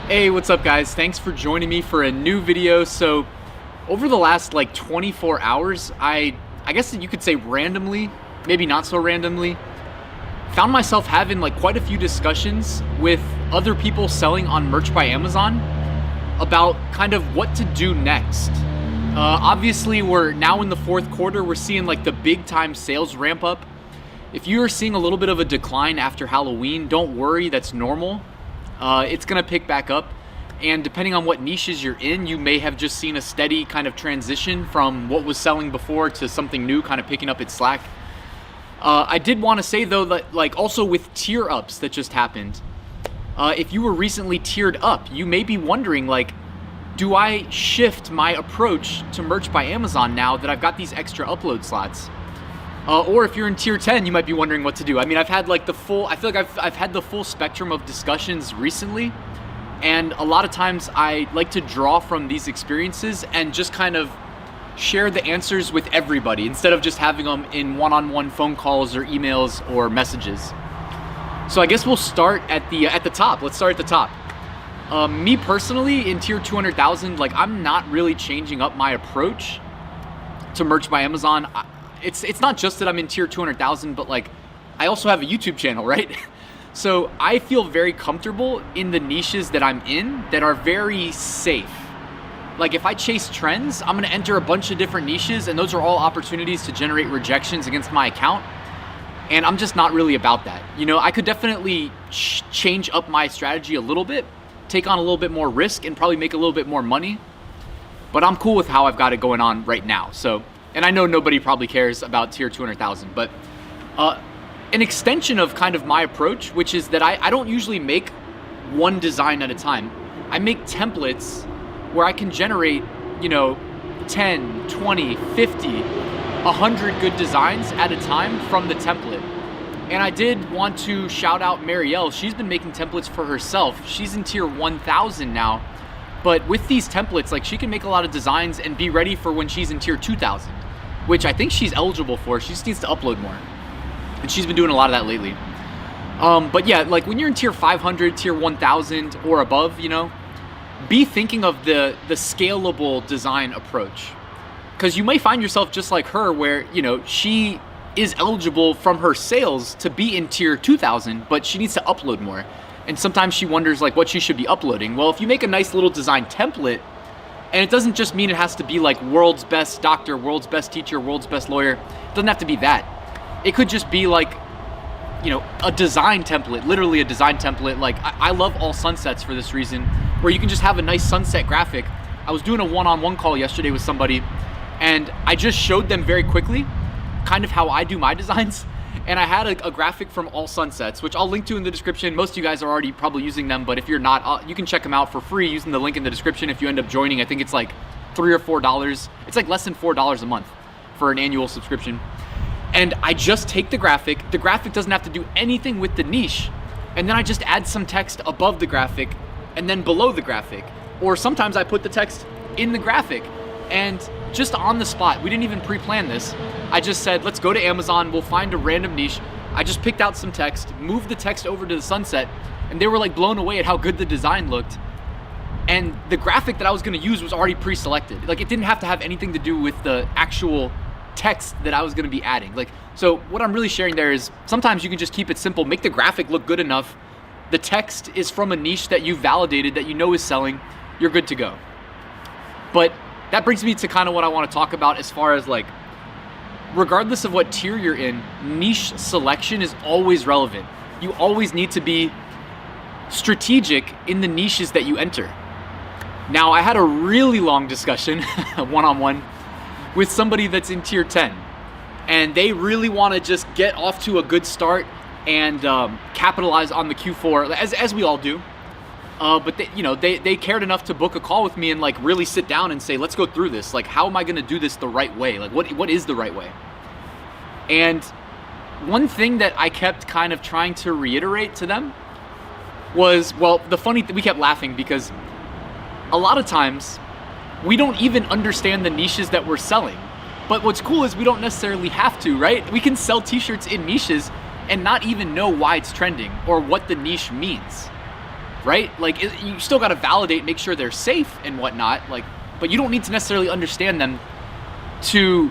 Hey, what's up guys? Thanks for joining me for a new video. So over the last 24 hours, I guess you could say randomly, maybe not so randomly, found myself having quite a few discussions with other people selling on Merch by Amazon about kind of what to do next. Obviously we're now in the fourth quarter, we're seeing the big time sales ramp up. If you are seeing a little bit of a decline after Halloween, don't worry, that's normal. It's gonna pick back up, and depending on what niches you're in, you may have just seen a steady kind of transition from what was selling before to something new kind of picking up its slack. I did want to say though that also with tier ups that just happened, if you were recently tiered up, you may be wondering do I shift my approach to Merch by Amazon now that I've got these extra upload slots? Or if you're in tier 10, you might be wondering what to do. I mean, I've had I feel like I've had the full spectrum of discussions recently. And a lot of times I like to draw from these experiences and just kind of share the answers with everybody instead of just having them in one-on-one phone calls or emails or messages. So I guess we'll start at the top. Let's start at the top. Me personally, in tier 200,000, I'm not really changing up my approach to Merch by Amazon. It's not just that I'm in tier 200,000, but I also have a YouTube channel, right? So I feel very comfortable in the niches that I'm in that are very safe. If I chase trends, I'm gonna enter a bunch of different niches, and those are all opportunities to generate rejections against my account. And I'm just not really about that. I could definitely change up my strategy a little bit, take on a little bit more risk, and probably make a little bit more money. But I'm cool with how I've got it going on right now. So. And I know nobody probably cares about tier 200,000, but an extension of kind of my approach, which is that I don't usually make one design at a time. I make templates where I can generate, 10, 20, 50, 100 good designs at a time from the template. And I did want to shout out Marielle. She's been making templates for herself. She's in tier 1,000 now. But with these templates, she can make a lot of designs and be ready for when she's in tier 2,000, which I think she's eligible for. She just needs to upload more. And she's been doing a lot of that lately. But yeah, when you're in tier 500, tier 1,000 or above, be thinking of the scalable design approach. Because you may find yourself just like her where, she is eligible from her sales to be in tier 2,000, but she needs to upload more. And sometimes she wonders what she should be uploading. Well, if you make a nice little design template, and it doesn't just mean it has to be world's best doctor, world's best teacher, world's best lawyer. It doesn't have to be that. It could just be a design template, literally a design template. I love all sunsets for this reason, where you can just have a nice sunset graphic. I was doing a one-on-one call yesterday with somebody, and I just showed them very quickly kind of how I do my designs. And I had a graphic from All Sunsets, which I'll link to in the description. Most of you guys are already probably using them, but if you're not, you can check them out for free using the link in the description. If you end up joining, I think it's $3 or $4. It's less than $4 a month for an annual subscription. And I just take the graphic. The graphic doesn't have to do anything with the niche. And then I just add some text above the graphic and then below the graphic. Or sometimes I put the text in the graphic. And just on the spot, we didn't even pre-plan this. I just said, let's go to Amazon, we'll find a random niche. I just picked out some text, moved the text over to the sunset, and they were blown away at how good the design looked. And the graphic that I was gonna use was already pre-selected. It didn't have to have anything to do with the actual text that I was gonna be adding. So what I'm really sharing there is sometimes you can just keep it simple, make the graphic look good enough. The text is from a niche that you validated, that you know is selling, you're good to go. But that brings me to kind of what I want to talk about as far as regardless of what tier you're in, niche selection is always relevant. You always need to be strategic in the niches that you enter. Now, I had a really long discussion, one-on-one, with somebody that's in tier 10. And they really want to just get off to a good start and capitalize on the Q4, as we all do. But they cared enough to book a call with me and really sit down and say, let's go through this. How am I going to do this the right way? What is the right way? And one thing that I kept kind of trying to reiterate to them was, we kept laughing because a lot of times we don't even understand the niches that we're selling. But what's cool is we don't necessarily have to, right? We can sell t-shirts in niches and not even know why it's trending or what the niche means. right? Like you still got to validate, make sure they're safe and whatnot, like, but you don't need to necessarily understand them to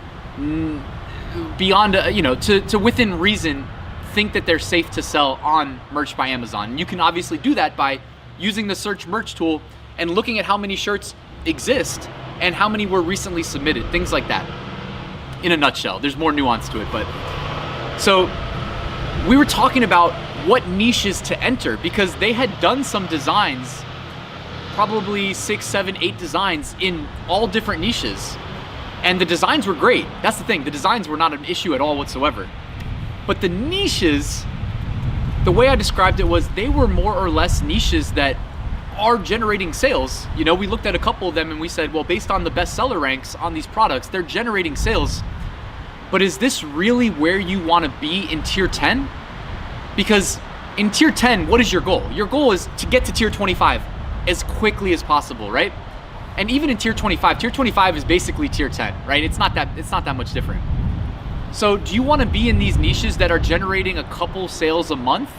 beyond, to within reason, think that they're safe to sell on Merch by Amazon. You can obviously do that by using the search merch tool and looking at how many shirts exist and how many were recently submitted, things like that. In a nutshell, there's more nuance to it, but so we were talking about what niches to enter because they had done some designs, probably 6, 7, 8 designs in all different niches. And the designs were great. That's the thing. The designs were not an issue at all whatsoever. But the niches, the way I described it was they were more or less niches that are generating sales. You know, we looked at a couple of them and we said, well, based on the bestseller ranks on these products, they're generating sales. But is this really where you want to be in tier 10? Because in tier 10, what is your goal? Your goal is to get to tier 25 as quickly as possible, right? And even in tier 25 is basically tier 10, right? It's not that much different. So do you want to be in these niches that are generating a couple sales a month?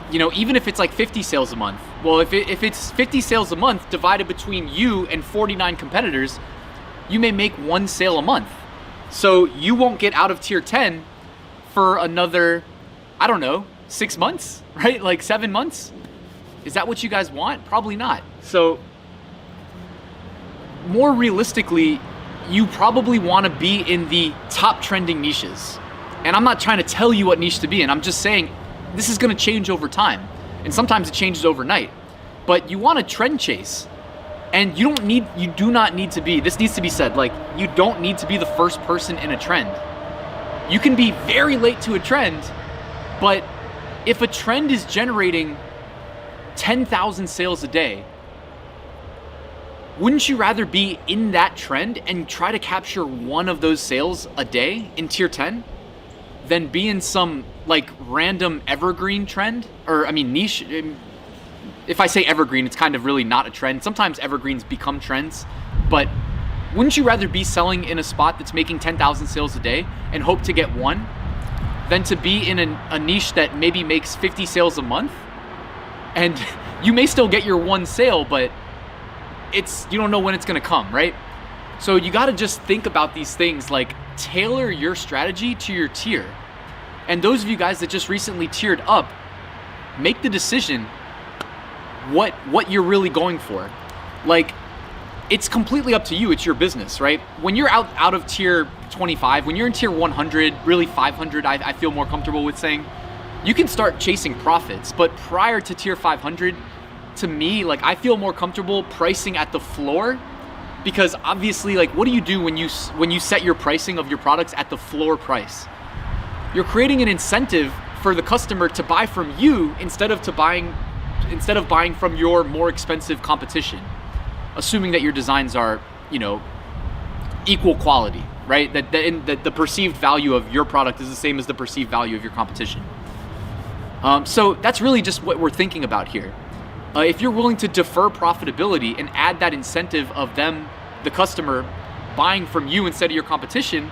You know, even if it's like 50 sales a month. Well, if it's 50 sales a month divided between you and 49 competitors, you may make 1 sale a month. So you won't get out of tier 10 for another, I don't know, 6 months, right? Like 7 months. Is that what you guys want? Probably not. So more realistically, you probably want to be in the top trending niches. And I'm not trying to tell you what niche to be in. I'm just saying this is going to change over time. And sometimes it changes overnight. But you want to trend chase. And you do not need to be, this needs to be said, like you don't need to be the first person in a trend. You can be very late to a trend, but if a trend is generating 10,000 sales a day, wouldn't you rather be in that trend and try to capture 1 of those sales a day in tier 10 than be in some like random evergreen trend? Or I mean niche. If I say evergreen, it's kind of really not a trend. Sometimes evergreens become trends, but wouldn't you rather be selling in a spot that's making 10,000 sales a day and hope to get 1 than to be in a niche that maybe makes 50 sales a month? And you may still get your 1 sale, but you don't know when it's gonna come, right? So you gotta just think about these things, like tailor your strategy to your tier. And those of you guys that just recently tiered up, make the decision what you're really going for. Like, it's completely up to you. It's your business, right? When you're out of tier 25, when you're in tier 100, really 500, I feel more comfortable with saying, you can start chasing profits. But prior to tier 500, to me, like I feel more comfortable pricing at the floor, because obviously, like, what do you do when you set your pricing of your products at the floor price? You're creating an incentive for the customer to buy from you instead of buying from your more expensive competition, assuming that your designs are, equal quality, right? That the perceived value of your product is the same as the perceived value of your competition. So that's really just what we're thinking about here. If you're willing to defer profitability and add that incentive of them, the customer, buying from you instead of your competition,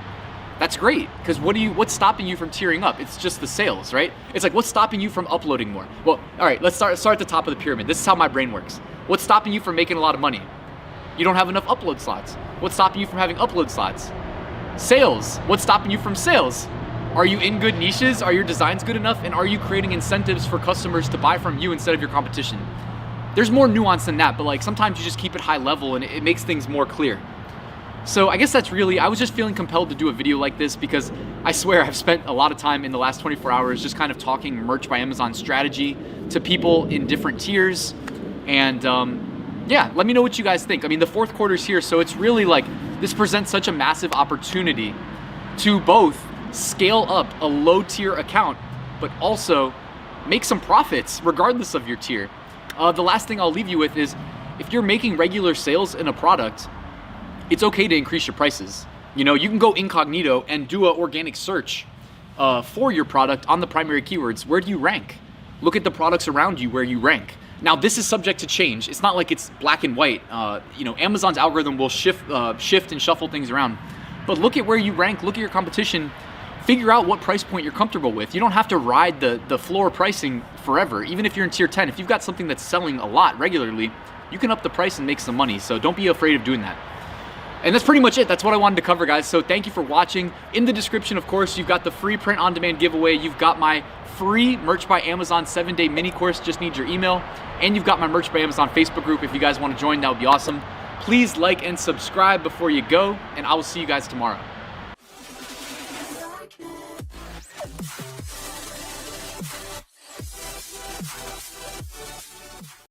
that's great. Because what's stopping you from tiering up? It's just the sales, right? It's like, what's stopping you from uploading more? Well, all right, let's start at the top of the pyramid. This is how my brain works. What's stopping you from making a lot of money? You don't have enough upload slots. What's stopping you from having upload slots? Sales. What's stopping you from sales? Are you in good niches? Are your designs good enough? And are you creating incentives for customers to buy from you instead of your competition? There's more nuance than that, but like sometimes you just keep it high level and it makes things more clear. So I guess I was just feeling compelled to do a video like this because I swear I've spent a lot of time in the last 24 hours just kind of talking Merch by Amazon strategy to people in different tiers. And yeah, let me know what you guys think. I mean, the 4th quarter's here, so it's really like, this presents such a massive opportunity to both scale up a low tier account, but also make some profits regardless of your tier. The last thing I'll leave you with is, if you're making regular sales in a product, it's okay to increase your prices. You can go incognito and do an organic search for your product on the primary keywords. Where do you rank? Look at the products around you where you rank. Now, this is subject to change. It's not like it's black and white. Amazon's algorithm will shift and shuffle things around. But look at where you rank, look at your competition, figure out what price point you're comfortable with. You don't have to ride the floor pricing forever. Even if you're in tier 10, if you've got something that's selling a lot regularly, you can up the price and make some money. So don't be afraid of doing that. And that's pretty much it. That's what I wanted to cover, guys. So thank you for watching. In the description, of course, you've got the free print on demand giveaway. You've got my free Merch by Amazon 7-day mini course, just need your email. And you've got my Merch by Amazon Facebook group. If you guys want to join, that would be awesome. Please like and subscribe before you go, and I will see you guys tomorrow.